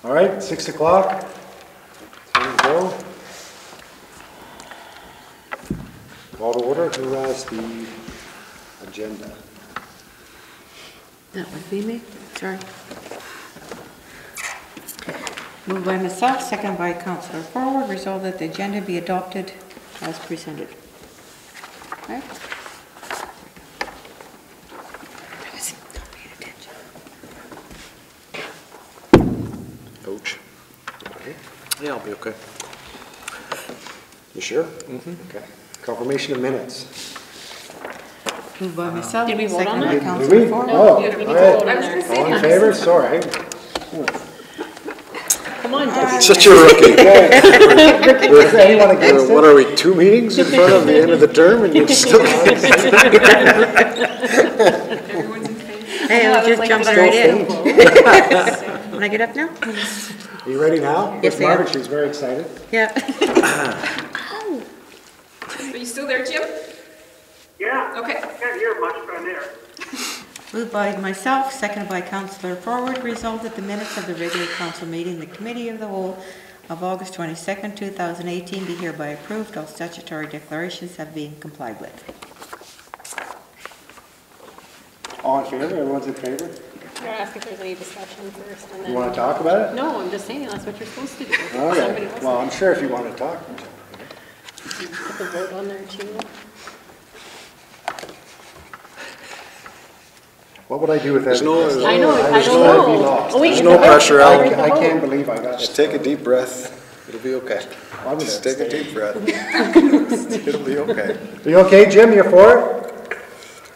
All right, 6 o'clock. Time to go. Call to order. Who has the agenda? That would be me. Sorry. Moved by myself, second by Councillor Forward. Resolved that the agenda be adopted as presented. Okay. Don't pay attention. Coach. Okay. Yeah, I'll be okay. You sure? Mm-hmm. Okay. Confirmation of minutes. Moved by myself, Did we vote on second by that? Councillor Forward. Oh, we need to all right. vote on there. All in favor? Sorry. Come on, Jesse. Such a rookie. Was anyone against it? What are we, 2 meetings in front of the end of the term and you're still? Hey, I was just like jumping still right in. Can I get up now? Are you ready now? Yes, I am. Margaret, she's very excited. Yeah. Are you still there, Jim? Yeah. Okay. I can't hear much from there. Moved by myself, seconded by Councillor Forward. Resolved that the minutes of the regular council meeting, the Committee of the Whole of August 22nd, 2018 be hereby approved. All statutory declarations have been complied with. All in favor? Everyone's in favor? You're asking if there's any discussion first and then. You want to talk about it? No, I'm just saying that's what you're supposed to do. Somebody Okay. else Well, I'm sure if you want to talk. put the vote on there too. What would I do with that? There's no- I know, I I'd don't be know. lost. Oh, wait, There's you no can vote. pressure, Al. You can I vote. can't believe I got Just it. take a deep breath. It'll be okay. I'm Just gonna take a deep breath. It'll be okay. Are you okay, Jim? You're for it?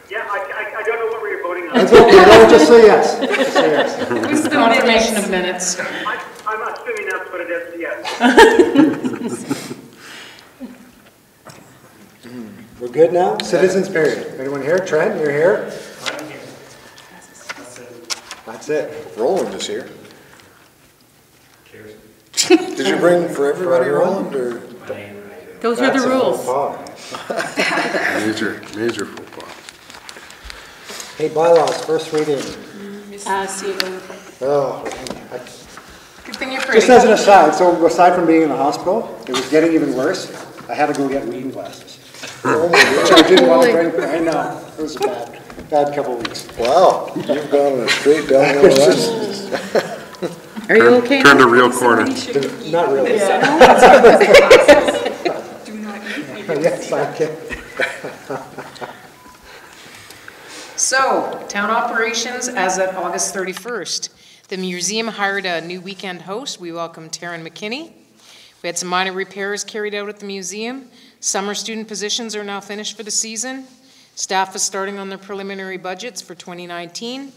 Yeah, I don't know what we were voting on. It's okay. No, just say yes. Just say yes. Confirmation of minutes. I'm assuming that's what it is, yes. We're good now? Citizens period. Anyone here? Trent, you're here? I'm here. That's it. Roland is here. Cheers. Did you bring for everybody, everyone? Roland, or? I am right. Those are That's the a rules. faux pas. Major football. Hey, bylaws, first reading. See you going. Oh, Good thing you're just pretty. as an aside, so aside from being in the hospital, it was getting even worse. I had to go get reading glasses. Which I didn't want to bring. I know. It was a bad couple of weeks. Wow, you've gone on a straight downhill run. Are you okay Turned a now? real corner. Not really. Do not eat. Yes, I can. So, town operations as of August 31st. The museum hired a new weekend host. We welcomed Taryn McKinney. We had some minor repairs carried out at the museum. Summer student positions are now finished for the season. Staff is starting on their preliminary budgets for 2019.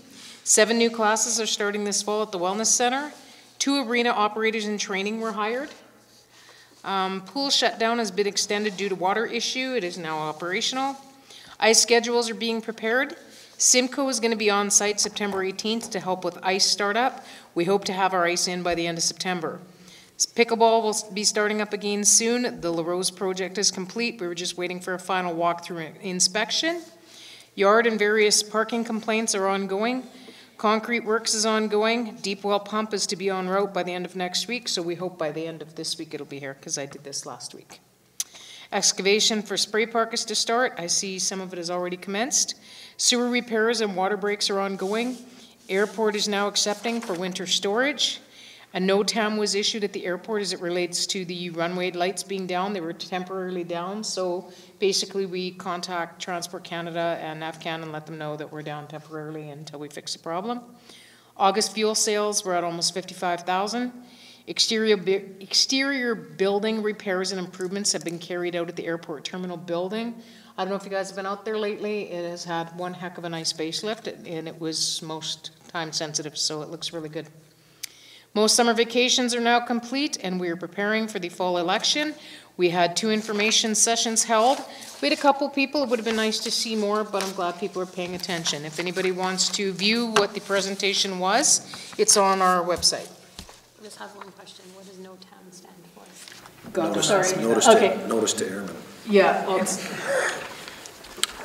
7 new classes are starting this fall at the Wellness Center. 2 arena operators in training were hired. Pool shutdown has been extended due to water issue. It is now operational. Ice schedules are being prepared. Simcoe is going to be on site September 18th to help with ice startup. We hope to have our ice in by the end of September. Pickleball will be starting up again soon. The LaRose project is complete. We were just waiting for a final walkthrough inspection. Yard and various parking complaints are ongoing. Concrete works is ongoing. Deep well pump is to be en route by the end of next week, so we hope by the end of this week it'll be here, because I did this last week. Excavation for spray park is to start. I see some of it has already commenced. Sewer repairs and water breaks are ongoing. Airport is now accepting for winter storage. A NOTAM was issued at the airport as it relates to the runway lights being down. They were temporarily down, so basically we contact Transport Canada and NAVCAN and let them know that we're down temporarily until we fix the problem. August fuel sales were at almost 55,000. Exterior building repairs and improvements have been carried out at the airport terminal building. I don't know if you guys have been out there lately. It has had one heck of a nice facelift, and it was most time sensitive, so it looks really good. Most summer vacations are now complete, and we are preparing for the fall election. We had 2 information sessions held. We had a couple people. It would have been nice to see more, but I'm glad people are paying attention. If anybody wants to view what the presentation was, it's on our website. I just have one question. What does NOTAM stand for? Notice to airmen. Yeah, it's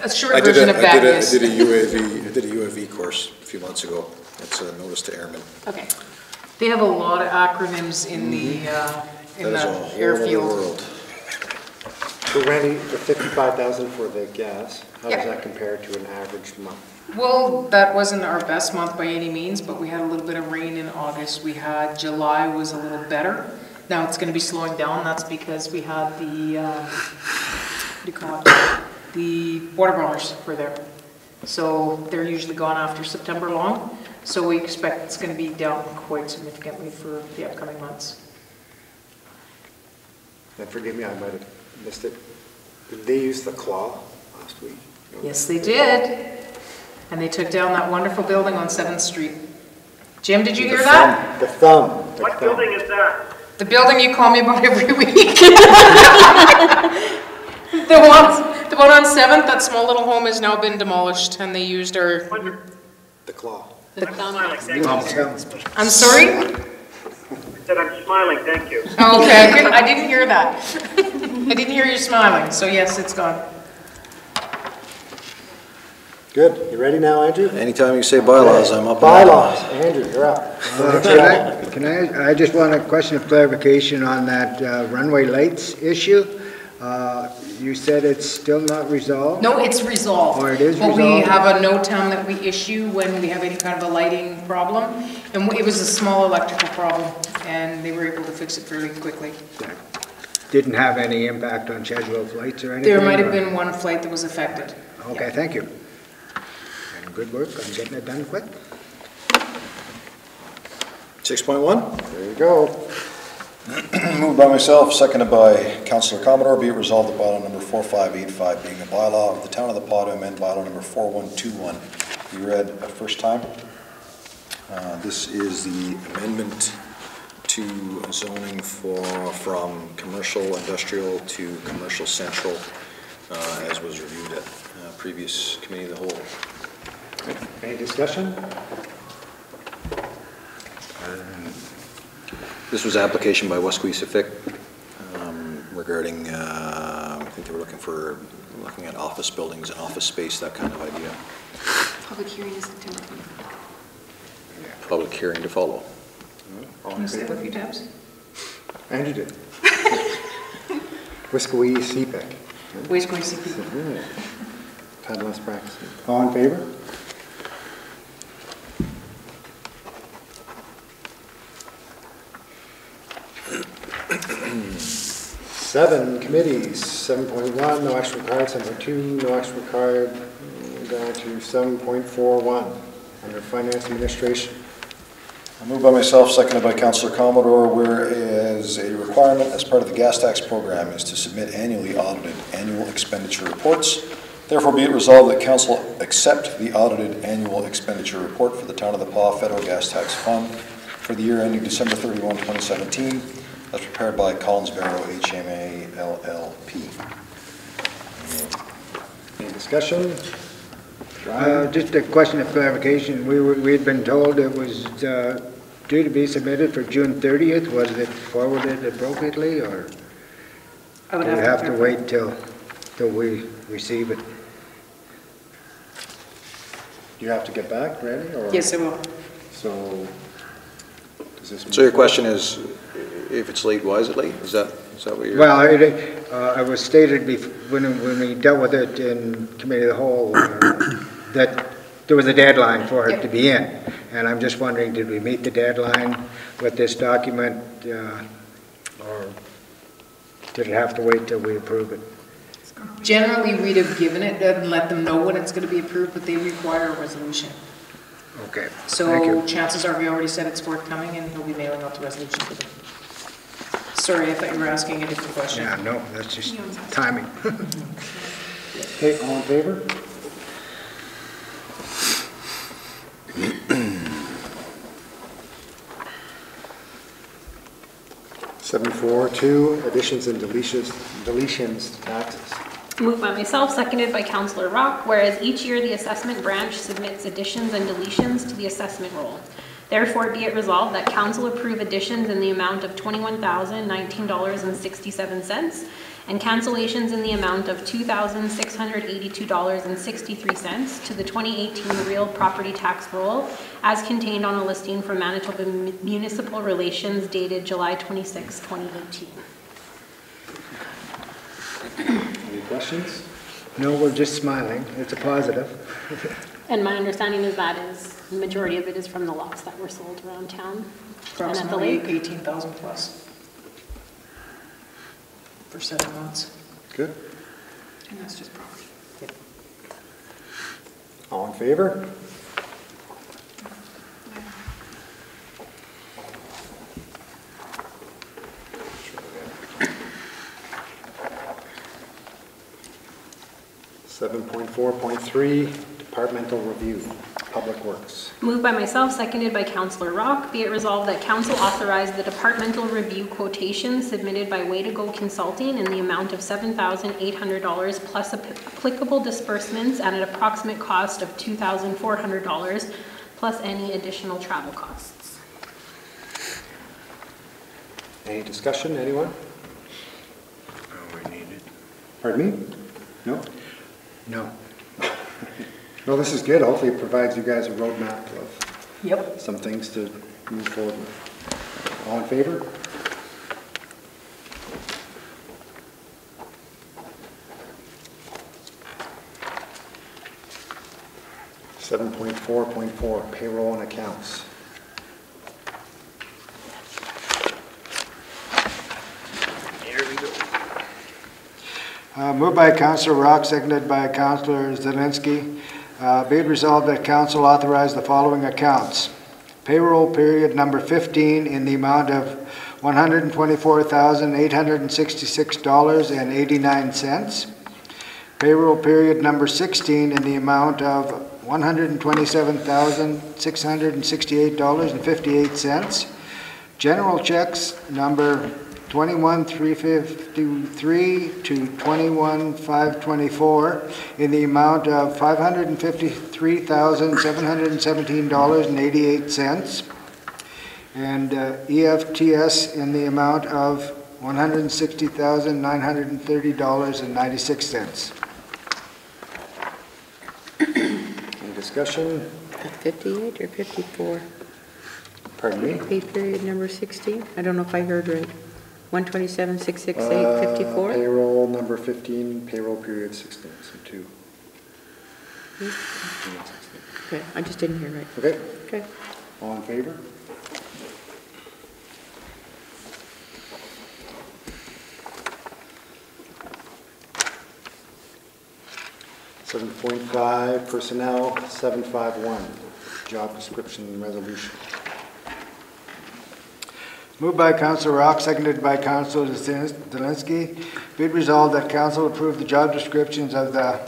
a short I did version a of bad news. UAV course a few months ago. It's a notice to airmen. Okay. They have a lot of acronyms in the That is a the whole other airfield. world. So Randy, the 55,000 for the gas, how does Yeah. that compare to an average month? Well, that wasn't our best month by any means, but we had a little bit of rain in August. We had, July was a little better. Now it's gonna be slowing down, that's because we had the, what do you call it? The water boilers were there. So they're usually gone after September long, so we expect it's gonna be down quite significantly for the upcoming months. And forgive me, I might have missed it. Did they use the claw last week? Yes, they did. And they took down that wonderful building on 7th Street. Jim, did you hear that? The thumb. the What thumb. building is that? The building you call me about every week. The one on 7th, that small little home has now been demolished and they used our, The claw. The thumb. Smiling, thank you. I'm sorry? I said I'm smiling, thank you. Oh, okay, I didn't hear that. I didn't hear you smiling, so yes, it's gone. Good. You ready now, Andrew? Anytime you say bylaws, I'm up. and Bylaws. Andrew, you're up. I just want a question of clarification on that runway lights issue. You said it's still not resolved? No, it's resolved. Oh, it is But we resolved? have a no-town that we issue when we have any kind of a lighting problem. And it was a small electrical problem, and they were able to fix it fairly quickly. Didn't have any impact on scheduled flights or anything? There might have or- been one flight that was affected. Okay, thank you. And good work on getting it done quick. 6.1, There you go. moved by myself, seconded by Councillor Commodore, be it resolved that bylaw number 4585 being a bylaw of the Town of the Paw to amend bylaw number 4121 be read a first time. This is the amendment to zoning from commercial industrial to commercial central, as was reviewed at previous committee of the whole. Any discussion? This was application by Wesqueesafik regarding, I think they were looking at office buildings and office space, that kind of idea. Public hearing is September 24th. Public hearing to follow. Can you say it a few times? Andrew did. Whiskey CPEC. Where's going to see people? Had less practice. All in favor? Seven committees, 7.1, no action required, 7.2, no action required, down to 7.41, under Finance Administration. Moved by myself, seconded by Councillor Commodore, whereas a requirement as part of the gas tax program is to submit annually audited annual expenditure reports. Therefore, be it resolved that Council accept the audited annual expenditure report for the Town of the Paw Federal Gas Tax Fund for the year ending December 31, 2017, as prepared by Collins Barrow HMA LLP. Any discussion? Just a question of clarification. We'd been told it was due to be submitted for June 30th. Was it forwarded appropriately, or I would do we have to verify. wait till we receive it? Do you have to get back, Randy? Or? Yes, I will. So, does this mean? So your question is, if it's late, why is it late? Is that what you're? Well, it was stated when we dealt with it in Committee of the Whole that there was a deadline for it to be in. And I'm just wondering, did we meet the deadline with this document, or did it have to wait till we approve it? Generally, we'd have given it and let them know when it's going to be approved, but they require a resolution. Okay, thank So you. chances are we already said it's forthcoming and he'll be mailing out the resolution to them. Sorry, I thought you were asking a different question. Yeah, no, that's just timing. Okay, all in favor? (7.4.2) additions and deletions to taxes. Moved by myself, seconded by Councillor Rock, whereas each year the assessment branch submits additions and deletions to the assessment roll. Therefore, be it resolved that council approve additions in the amount of $21,019.67 and cancellations in the amount of $2,682.63 to the 2018 real property tax roll as contained on a listing from Manitoba Municipal Relations dated July 26, 2018. Any questions? No, we're just smiling. It's a positive. And my understanding is that the majority of it is from the lots that were sold around town. And at the Approximately lake. 18,000 plus for 7 months. Good. And that's just property. All in favor? Seven point 4.3, departmental review, Public Works. Moved by myself, seconded by Councillor Rock. Be it resolved that council authorize the departmental review quotation submitted by Way to Go Consulting in the amount of $7,800 plus applicable disbursements at an approximate cost of $2,400 plus any additional travel costs. Any discussion, anyone? Oh, we need it. Pardon me? No? No. No, this is good. Hopefully it provides you guys a roadmap of Yep. some things to move forward with. All in favor? Seven point 4.4, payroll and accounts. Moved by Councillor Rock, seconded by Councillor Zelinski. Be it resolved that council authorize the following accounts. Payroll period number 15 in the amount of $124,866.89. Payroll period number 16 in the amount of $127,668.58. General checks number 21,353 to 21,524 in the amount of $553,717.88, and EFTS in the amount of $160,930.96. Any discussion? 58 or 54? Pardon me? Pay period number 16? I don't know if I heard right. 127,668.54? Payroll number 15, payroll period 16, so 2. Okay, I just didn't hear right. Okay, Okay. all in favor? Seven point 5, personnel, 751, job description and resolution. Moved by Councillor Rock, seconded by Councillor Zelinski. Be it resolved that council approve the job descriptions of the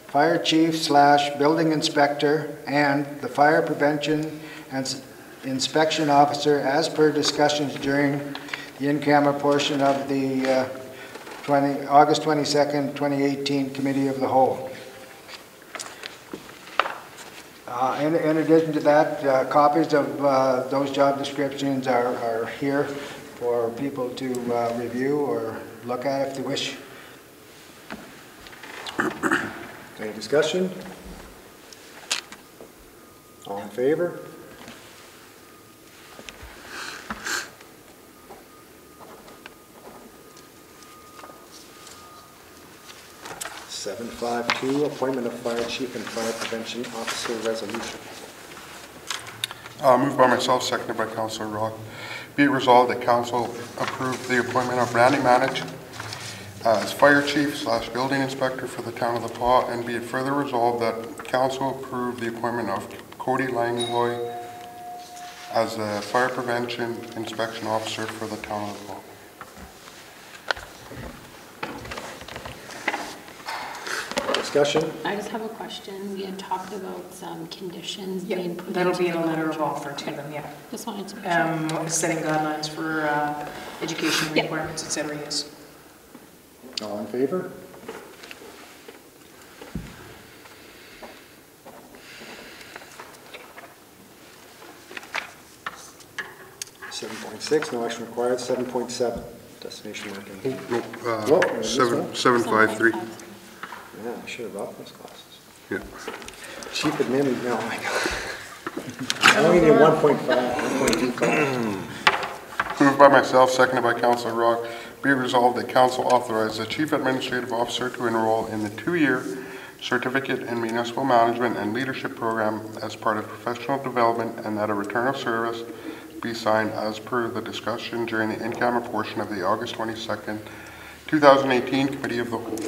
fire chief / building inspector and the fire prevention and inspection officer as per discussions during the in-camera portion of the August 22nd, 2018 Committee of the Whole. In addition to that, copies of those job descriptions are here for people to review or look at if they wish. Any discussion? All in favor? Seven five two, appointment of fire chief and fire prevention officer resolution. Moved by myself, seconded by Councillor Rock. Be it resolved that council approve the appointment of Randy Manich as fire chief / building inspector for the town of The Pas, and be it further resolved that council approve the appointment of Cody Langlois as the fire prevention inspection officer for the town of The Pas. Discussion? I just have a question. We had talked about some conditions being put That'll be in into a the letter of contract. offer to them, yeah. Just wanted to make sure. Setting guidelines for education Yeah. requirements, et cetera, yes. All in favor? Seven point 6, no action required. 7.7, Destination marketing. No, Whoa, this one? 753. Yeah, I should have brought those glasses. Yeah. Cheap admin, no, I know. I only need 1.5, 1.25. Moved by myself, seconded by Councillor Rock. Be it resolved that council authorize the chief administrative officer to enroll in the 2-year Certificate in Municipal Management and Leadership Program as part of professional development, and that a return of service be signed as per the discussion during the in-camera portion of the August 22nd, 2018 Committee of the Whole.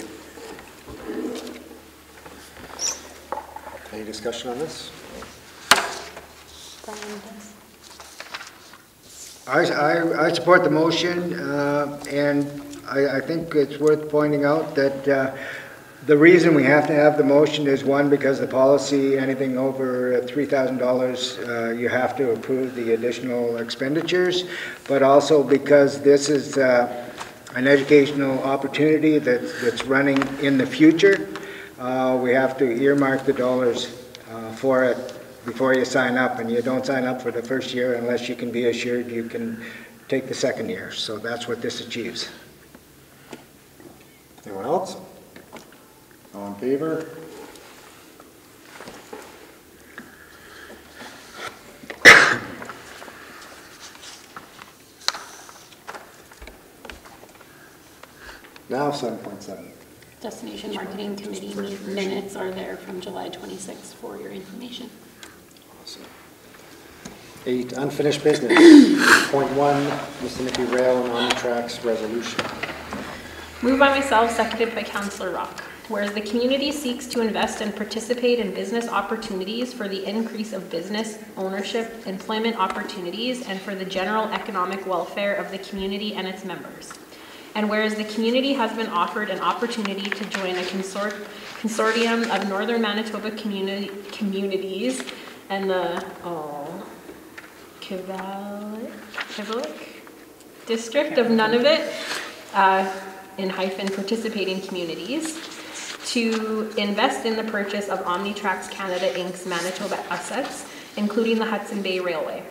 Any discussion on this? I support the motion, and I think it's worth pointing out that the reason we have to have the motion is, one, because the policy, anything over $3,000, you have to approve the additional expenditures, but also because this is an educational opportunity that's running in the future. We have to earmark the dollars for it before you sign up, and you don't sign up for the first year unless you can be assured you can take the second year. So that's what this achieves. Anyone else? All in favor? Now 7.7. Destination Marketing Committee minutes are there from July 26th for your information. Awesome. 8, unfinished business. Point 1, Mississippi Rail and Omnitrax resolution. Moved by myself, seconded by Councillor Rock. Whereas the community seeks to invest and participate in business opportunities for the increase of business ownership, employment opportunities, and for the general economic welfare of the community and its members. And whereas the community has been offered an opportunity to join a consortium of Northern Manitoba communities and the Kivalliq district of Nunavut in hyphen participating communities to invest in the purchase of Omnitrax Canada Inc.'s Manitoba assets, including the Hudson Bay Railway,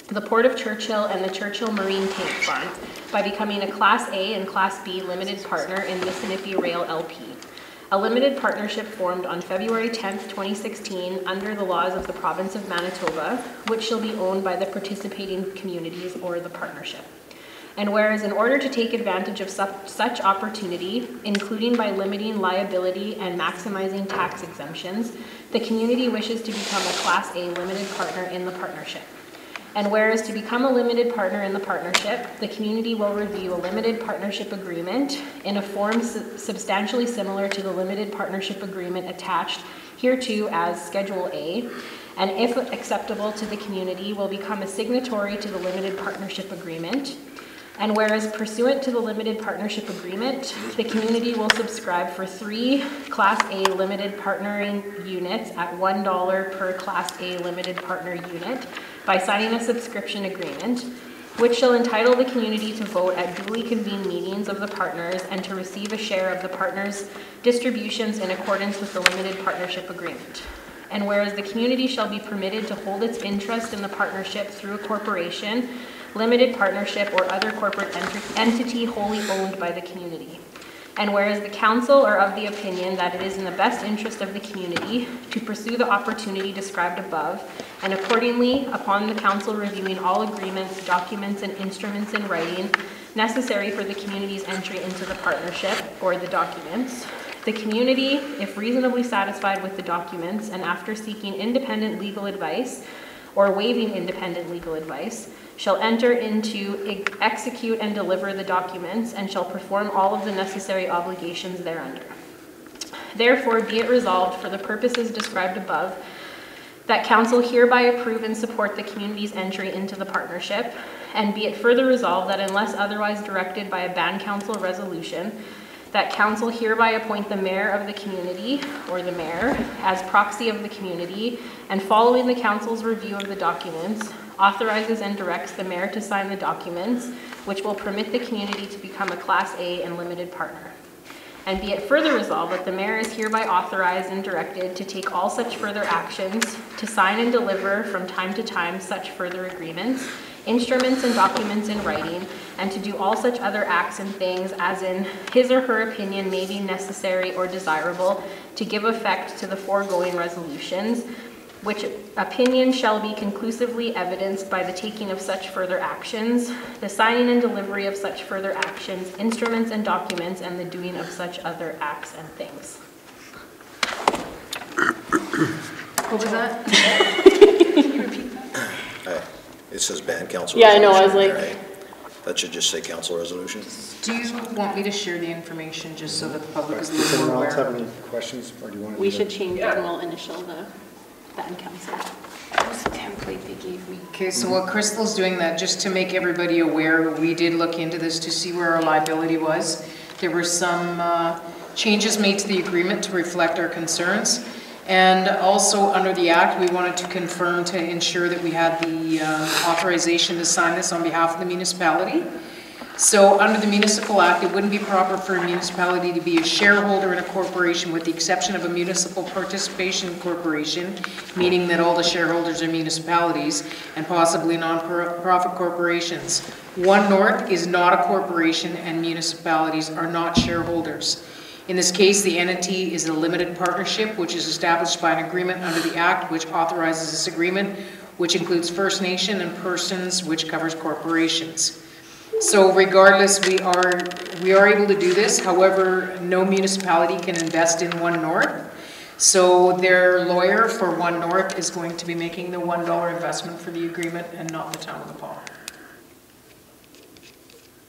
the Port of Churchill, and the Churchill Marine Tank Farm, by becoming a Class A and Class B limited partner in Mississippi Rail LP, a limited partnership formed on February 10th, 2016 under the laws of the Province of Manitoba, which shall be owned by the participating communities or the partnership. And whereas in order to take advantage of such opportunity, including by limiting liability and maximizing tax exemptions, the community wishes to become a Class A limited partner in the partnership. And whereas to become a limited partner in the partnership, the community will review a limited partnership agreement in a form substantially similar to the limited partnership agreement attached hereto as Schedule A, and if acceptable to the community, will become a signatory to the limited partnership agreement. And whereas pursuant to the limited partnership agreement, the community will subscribe for 3 Class A limited partnering units at $1 per Class A limited partner unit by signing a subscription agreement, which shall entitle the community to vote at duly convened meetings of the partners and to receive a share of the partners' distributions in accordance with the limited partnership agreement. And whereas the community shall be permitted to hold its interest in the partnership through a corporation, limited partnership, or other corporate entity wholly owned by the community. And whereas the council are of the opinion that it is in the best interest of the community to pursue the opportunity described above, and accordingly, upon the council reviewing all agreements, documents, and instruments in writing necessary for the community's entry into the partnership or the documents, the community, if reasonably satisfied with the documents and after seeking independent legal advice or waiving independent legal advice, shall enter into, execute, and deliver the documents, and shall perform all of the necessary obligations thereunder. Therefore, be it resolved, for the purposes described above, that council hereby approve and support the community's entry into the partnership, and be it further resolved that unless otherwise directed by a band council resolution, that council hereby appoint the mayor of the community, or the mayor, as proxy of the community, and following the council's review of the documents, authorizes and directs the mayor to sign the documents, which will permit the community to become a Class A and limited partner. And be it further resolved that the mayor is hereby authorized and directed to take all such further actions, to sign and deliver from time to time such further agreements, instruments, and documents in writing, and to do all such other acts and things as in his or her opinion may be necessary or desirable to give effect to the foregoing resolutions, which opinion shall be conclusively evidenced by the taking of such further actions, the signing and delivery of such further actions, instruments and documents, and the doing of such other acts and things. What was that? It says ban council. Yeah, I know, I was resolution, like- right? That should just say council resolution. Do you want me to share the information just so that the public is a Does little anyone more else have aware? any questions, or do you want to? We should change it and we'll initial the ban council. That was the template they gave me. Okay, so while Crystal's doing that, just to make everybody aware, we did look into this to see where our liability was. There were some changes made to the agreement to reflect our concerns. And also, under the Act, we wanted to confirm to ensure that we had the authorization to sign this on behalf of the municipality. So, under the Municipal Act, it wouldn't be proper for a municipality to be a shareholder in a corporation with the exception of a municipal participation corporation, meaning that all the shareholders are municipalities, and possibly non-profit corporations. One North is not a corporation and municipalities are not shareholders. In this case, the entity is a limited partnership, which is established by an agreement under the Act, which authorizes this agreement, which includes First Nation and persons, which covers corporations. So regardless, we are able to do this. However, no municipality can invest in One North. So their lawyer for One North is going to be making the $1 investment for the agreement and not the town of the Paw.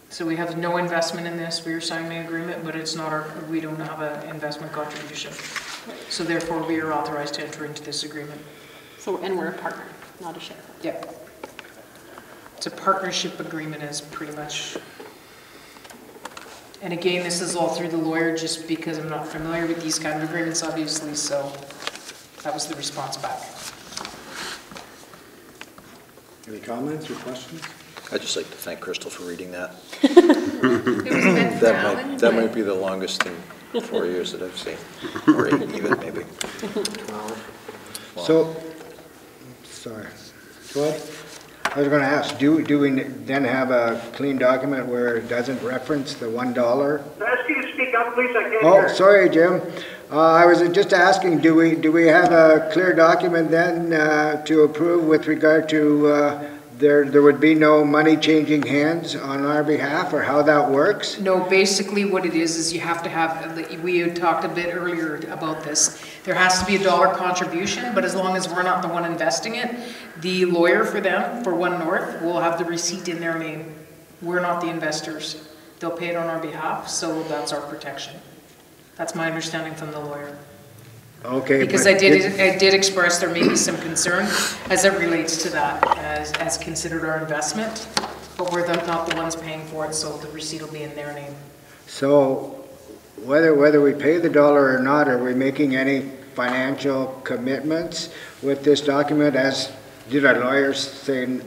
So we have no investment in this. We are signing the agreement, but it's not we don't have an investment contribution. So therefore, we are authorized to enter into this agreement. So, and we're a partner, not a shareholder. Yep. It's a partnership agreement is pretty much. And again, this is all through the lawyer just because I'm not familiar with these kind of agreements, obviously, so that was the response back. Any comments or questions? I'd just like to thank Crystal for reading that. It was meant for Alan, That but- might be the longest in 4 years that I've seen, or 8 even, maybe. So, sorry. Go ahead. I was going to ask, do we then have a clean document where it doesn't reference the $1? Can I ask you to speak up, please? I can't Oh, hear. sorry, Jim. I was just asking, do we have a clear document then to approve with regard to there would be no money changing hands on our behalf, or how that works? No, basically what it is you have to have, we had talked a bit earlier about this. There has to be a dollar contribution, but as long as we're not the one investing it, the lawyer for them, for One North, will have the receipt in their name. We're not the investors. They'll pay it on our behalf, so that's our protection. That's my understanding from the lawyer. Okay. Because but I did express there may be some concern as it relates to that, as considered our investment, but we're not the ones paying for it, so the receipt will be in their name. So whether we pay the dollar or not, are we making any financial commitments with this document, as did our lawyers say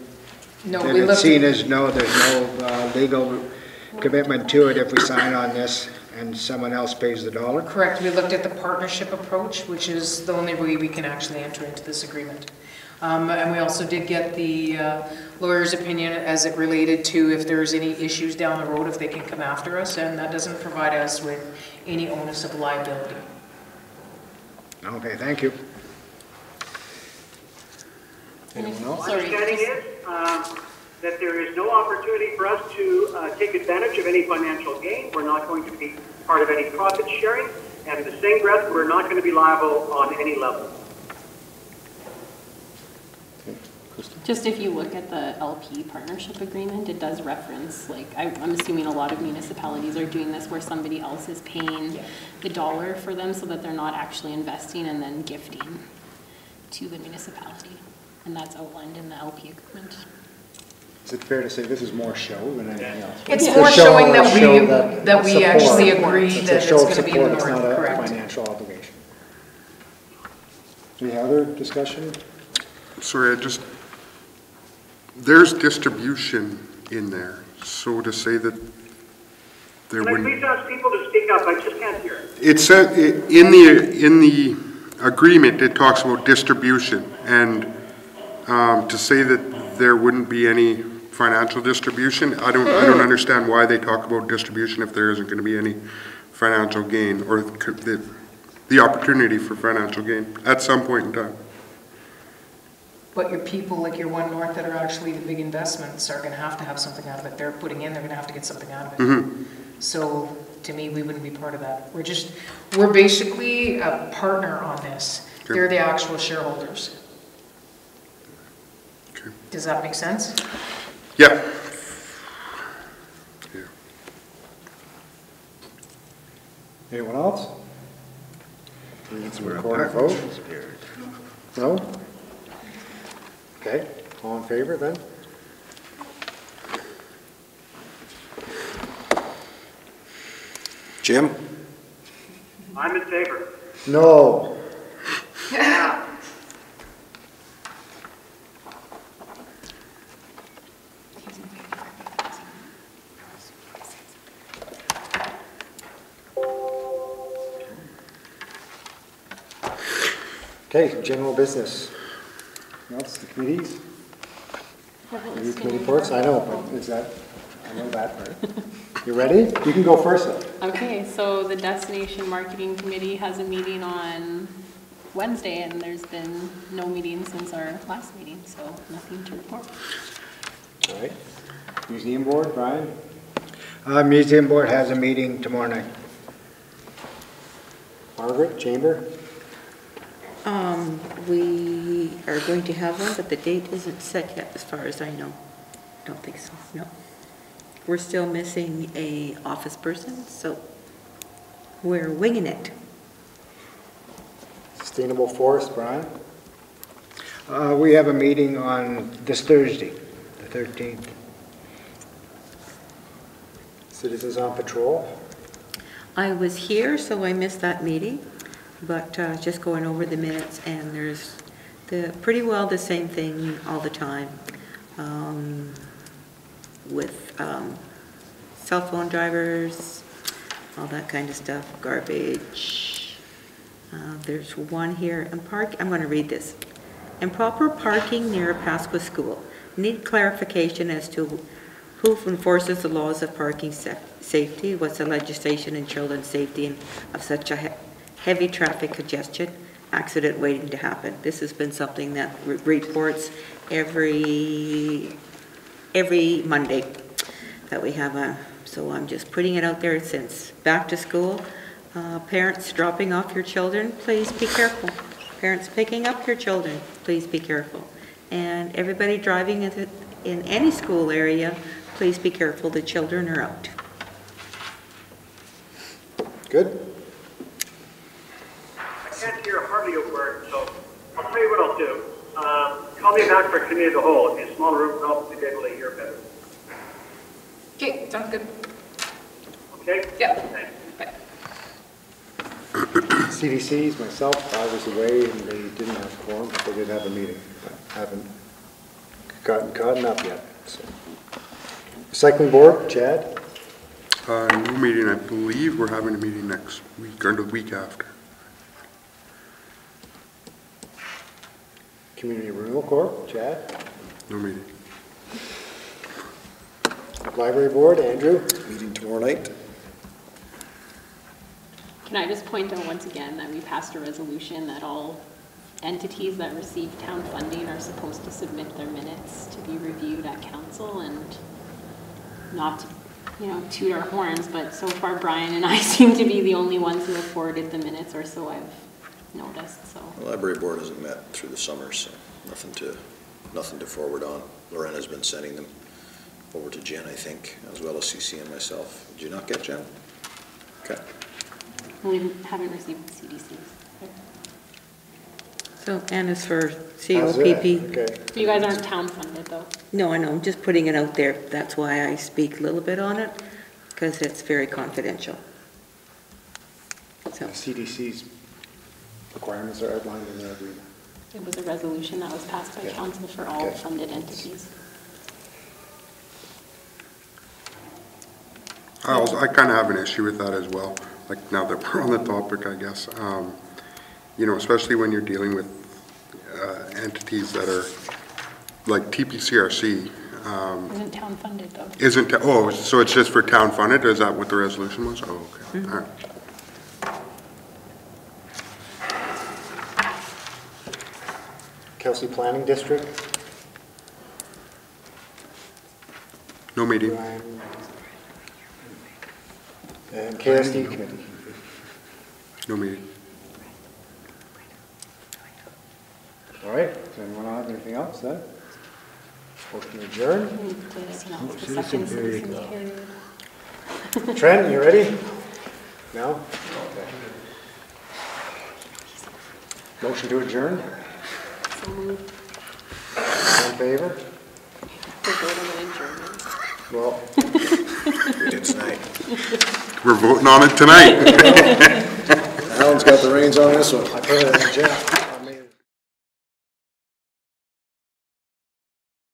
No, that we it's looked, seen as no, there's no legal commitment to it if we sign on this and someone else pays the dollar? correct, we looked at the partnership approach, which is the only way we can actually enter into this agreement. And we also did get the lawyer's opinion as it related to if there's any issues down the road, if they can come after us, and that doesn't provide us with any onus of liability. Okay, thank you. Anyone else? My understanding is that there is no opportunity for us to take advantage of any financial gain. We're not going to be part of any profit sharing, and in the same breath, we're not going to be liable on any level. Just if you look at the LP partnership agreement, it does reference, like, I'm assuming a lot of municipalities are doing this where somebody else is paying the dollar for them so that they're not actually investing and then gifting to the municipality. And that's outlined in the LP agreement. Is it fair to say this is more show than anything else? It's It's a more show- showing that show we support. actually agree It's that a it's show of going to be in support, the it's not north, a correct? financial obligation. Any other discussion? Sorry, there's distribution in there, so to say that there Can I wouldn't. please ask people to speak up? I just can't hear. It said, in the agreement, it talks about distribution, and to say that there wouldn't be any financial distribution. I don't understand why they talk about distribution if there isn't going to be any financial gain or the opportunity for financial gain at some point in time. But your people, like your One North that are actually the big investments are gonna have to have something out of it. They're putting in, they're gonna have to get something out of it. So, to me, we wouldn't be part of that. We're basically a partner on this. Okay. They're the actual shareholders. Okay. Does that make sense? Yeah. Anyone else? We need some recorded vote? No? Okay, all in favor then? Jim? I'm in favor. No. Okay, general business. What's the committees? Any committee reports? I know, but is that, I know that part. You ready? You can go first though. Okay, so the Destination Marketing Committee has a meeting on Wednesday, and there's been no meeting since our last meeting, so nothing to report. All right. Museum board, Brian? Museum Board has a meeting tomorrow night. Margaret, chamber? We are going to have one, but the date isn't set yet, as far as I know. Don't think so, no. We're still missing a office person, so we're winging it. Sustainable forest, Brian? We have a meeting on this Thursday, the 13th. Citizens on patrol? I was here, so I missed that meeting, but just going over the minutes, and there's pretty well the same thing all the time with cell phone drivers, all that kind of stuff, garbage. There's one here, I'm going to read this. Improper parking near a Pasqua school. Need clarification as to who enforces the laws of parking safety, what's the legislation in children's safety of such a heavy traffic congestion, accident waiting to happen. This has been something that reports every Monday that we have so I'm just putting it out there since back to school. Parents dropping off your children, please be careful. Parents picking up your children, please be careful. And everybody driving in any school area, please be careful, the children are out. Good? I can't hear hardly a word, so I'll tell you what I'll do. Call me back for committee of the whole. In a small room, I'll be able to hear better. Okay, sounds good. Okay? Yeah. Thanks. CDCs, myself, I was away and they didn't have quorum, but they did have a meeting. I haven't gotten up yet, so. Recycling board, Chad? New meeting, I believe we're having a meeting next week or the week after. Community Renewal Corp, Chad? No meeting. Library board, Andrew? Meeting tomorrow night. Can I just point out once again that we passed a resolution that all entities that receive town funding are supposed to submit their minutes to be reviewed at council, and not to, toot our horns, but so far Brian and I seem to be the only ones who have forwarded the minutes, or so I've noticed, so. The library board hasn't met through the summer, so nothing to forward on. Lorena's been sending them over to Jen, I think, as well as CC and myself. Did you not get Jen? Okay. We haven't received the CDCs. So, and as for How's that? COPP, Okay. You guys aren't town funded though. no, I know, I'm just putting it out there. That's why I speak a little bit on it, because it's very confidential. So, CDC's requirements are outlined in their agreement. It was a resolution that was passed by Yeah. council for all Okay. funded entities. I kind of have an issue with that as well, like now that we're on the topic, I guess. Especially when you're dealing with entities that are like TPCRC, Isn't town funded though? So it's just for town funded? Is that what the resolution was? Oh, okay. All right. Kelsey Planning District. No meeting. And KSD Committee. No meeting. All right, does anyone have anything else then? Motion to adjourn. Citizen period. Trent, you ready? No? Okay. Motion to adjourn? So moved. All in favor? Well, We did tonight. We're voting on it tonight. Alan's got the reins on this one. I put it in the chat.